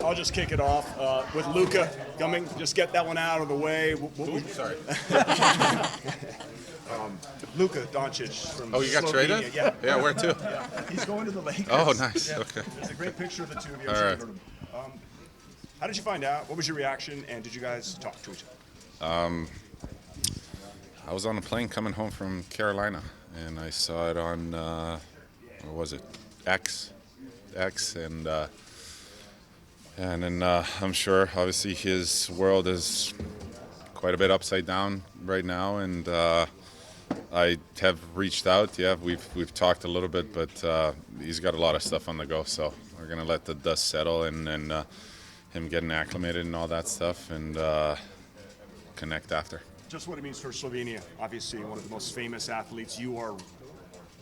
I'll just kick it off with Luka coming. Just get that one out of the way. Sorry. Luka Doncic from you got Slovenia. traded? Yeah, where to? Yeah. He's going to the Lakers. Oh, nice. Yeah. Okay. There's a great picture of the two of you. All right. How did you find out? What was your reaction? And did you guys talk to each other? I was on a plane coming home from Carolina, and I saw it on, what was it, X, and then I'm sure, obviously, his world is quite a bit upside down right now, and I have reached out. Yeah, we've talked a little bit, but he's got a lot of stuff on the go, so we're gonna let the dust settle and him getting acclimated and all that stuff, and connect after. Just what it means for Slovenia. Obviously, one of the most famous athletes. You are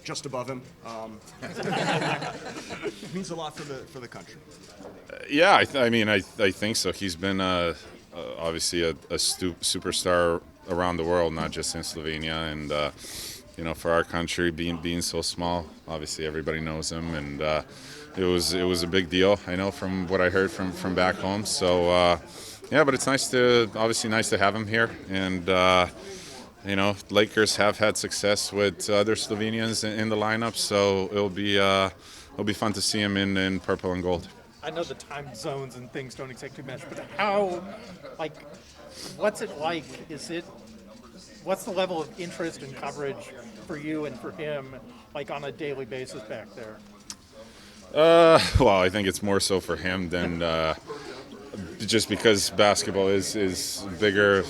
just above him. It means a lot for the country. Yeah, I think so. He's been obviously a superstar around the world, not just in Slovenia, and for our country being so small, obviously everybody knows him, and it was a big deal. I know from what I heard from back home. So yeah, but it's nice to have him here, and Lakers have had success with other Slovenians in the lineup, so it'll be fun to see him in purple and gold. I know the time zones and things don't exactly mesh, but what's it like? What's the level of interest and coverage for you and for him, on a daily basis back there? Well, I think it's more so for him than just because basketball is bigger,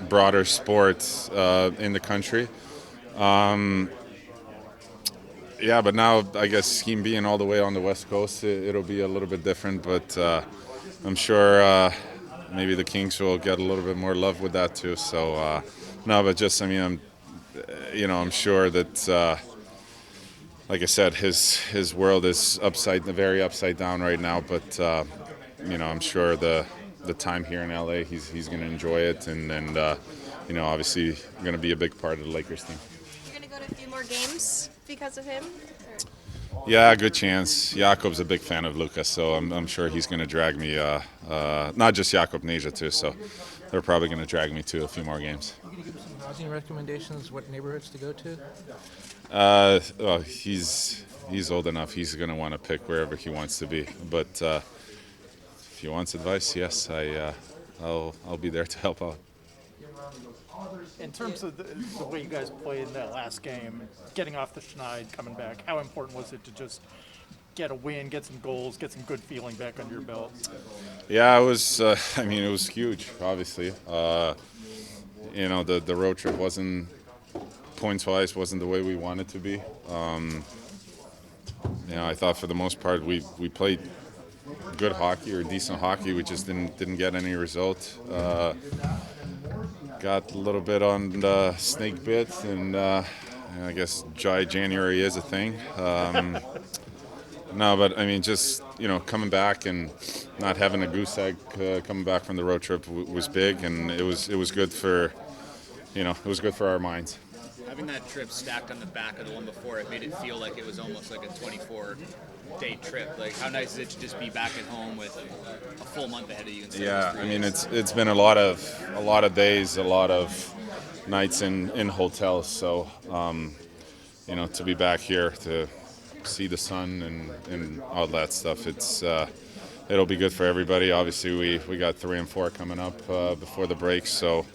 broader sport in the country. Yeah, but now I guess him being all the way on the West Coast, it'll be a little bit different. But I'm sure maybe the Kings will get a little bit more love with that too. So no, but just I'm sure that like I said, his world is very upside down right now. But I'm sure the time here in LA, he's going to enjoy it, and obviously going to be a big part of the Lakers team. You're going to go to a few more games because of him? Yeah, good chance. Jakob's a big fan of Luka, so I'm sure he's going to drag me. Not just Jakob, Neja too. So they're probably going to drag me to a few more games. Are you going to give us some housing recommendations? What neighborhoods to go to? Well, he's old enough. He's going to want to pick wherever he wants to be. But if he wants advice, yes, I'll be there to help out. In terms of the way you guys played in that last game, getting off the schneid, coming back, how important was it to just get a win, get some goals, get some good feeling back under your belt? Yeah, it was. It was huge. Obviously, the road trip wasn't points-wise wasn't the way we wanted to be. I thought for the most part we played good hockey or decent hockey. We just didn't get any result. Got a little bit on the snake bit, and I guess dry January is a thing. No, but just coming back and not having a goose egg coming back from the road trip was big, and it was good for our minds. Having that trip stacked on the back of the one before, it made it feel like it was almost like a 24-day trip. How nice is it to just be back at home with a full month ahead of you? Yeah, it's been a lot of days, a lot of nights in hotels. So to be back here to see the sun and all that stuff, it'll be good for everybody. Obviously, we got 3 and 4 coming up before the break, so.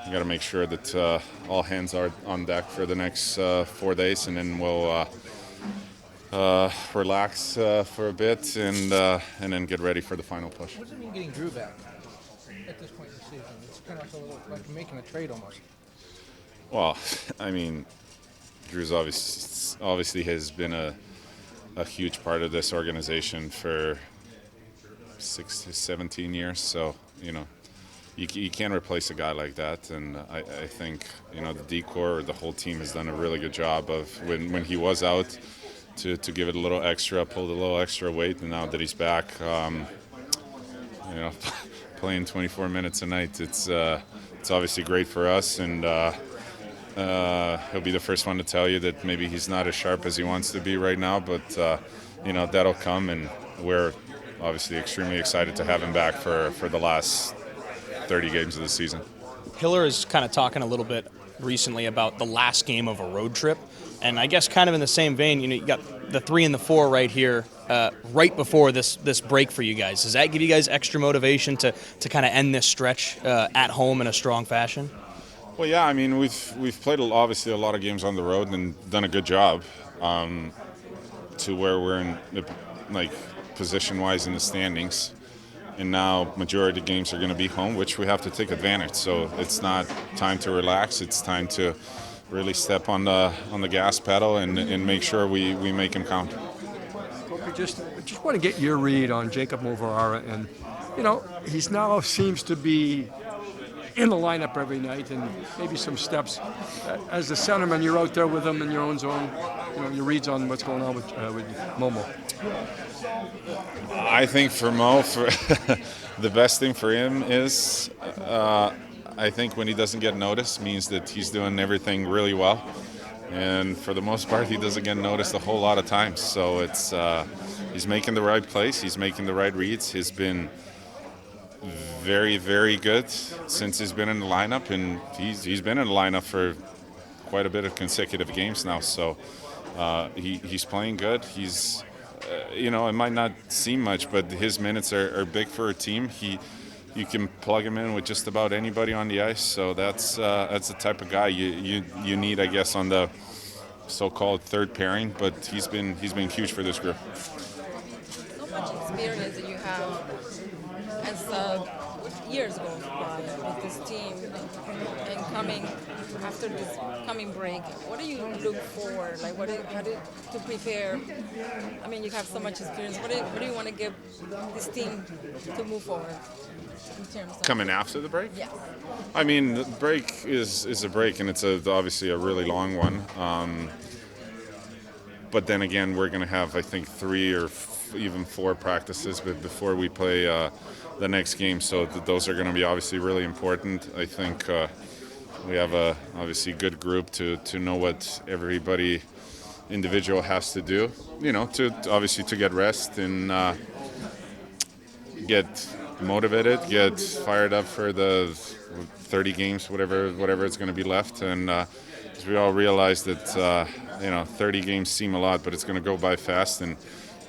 We got to make sure that all hands are on deck for the next 4 days, and then we'll relax for a bit and then get ready for the final push. What does it mean getting Drew back at this point in the season? It's kind of like making a trade almost. Well, Drew's obviously has been a huge part of this organization for 6 to 17 years, so You can't replace a guy like that, and I think the D-Corps, the whole team has done a really good job of when he was out to give it a little extra, pulled a little extra weight, and now that he's back, playing 24 minutes a night, it's obviously great for us, and he'll be the first one to tell you that maybe he's not as sharp as he wants to be right now, but that'll come, and we're obviously extremely excited to have him back for the last 30 games of the season. Hiller is kind of talking a little bit recently about the last game of a road trip, and I guess kind of in the same vein, you got the 3 and the 4 right here, right before this break for you guys. Does that give you guys extra motivation to kind of end this stretch at home in a strong fashion? Well, yeah, I mean we've played obviously a lot of games on the road and done a good job to where we're in like position-wise in the standings. And now majority of the games are going to be home, which we have to take advantage. So it's not time to relax. It's time to really step on the gas pedal and make sure we make them count. Kopi, just want to get your read on Jacob Moverare, and he's now seems to be in the lineup every night, and maybe some steps. As the centerman, you're out there with him in your own zone. Your reads on what's going on with Momo. I think for Mo, the best thing for him is, I think when he doesn't get noticed means that he's doing everything really well. And for the most part, he doesn't get noticed a whole lot of times. So it's he's making the right plays, he's making the right reads. He's been very, very good since he's been in the lineup, and he's been in the lineup for quite a bit of consecutive games now. So he's playing good. He's it might not seem much, but his minutes are big for a team. You can plug him in with just about anybody on the ice. So that's the type of guy you need, I guess, on the so-called third pairing. But he's been huge for this group. So much experience that you have as years go by with this team, and coming after this coming break, what do you look for? Like, how do to prepare? I mean, you have so much experience. What do you want to give this team to move forward in terms of Coming after the break? Yeah. I mean, the break is a break, and it's obviously a really long one. But then again, we're going to have, I think, 3 or even 4 practices before we play the next game. So those are going to be obviously really important. I think we have a obviously good group to know what everybody individual has to do. To get rest and get motivated, get fired up for the 30 games, whatever it's going to be left. And because we all realize that 30 games seem a lot, but it's going to go by fast, and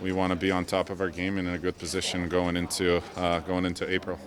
we want to be on top of our game and in a good position going into April.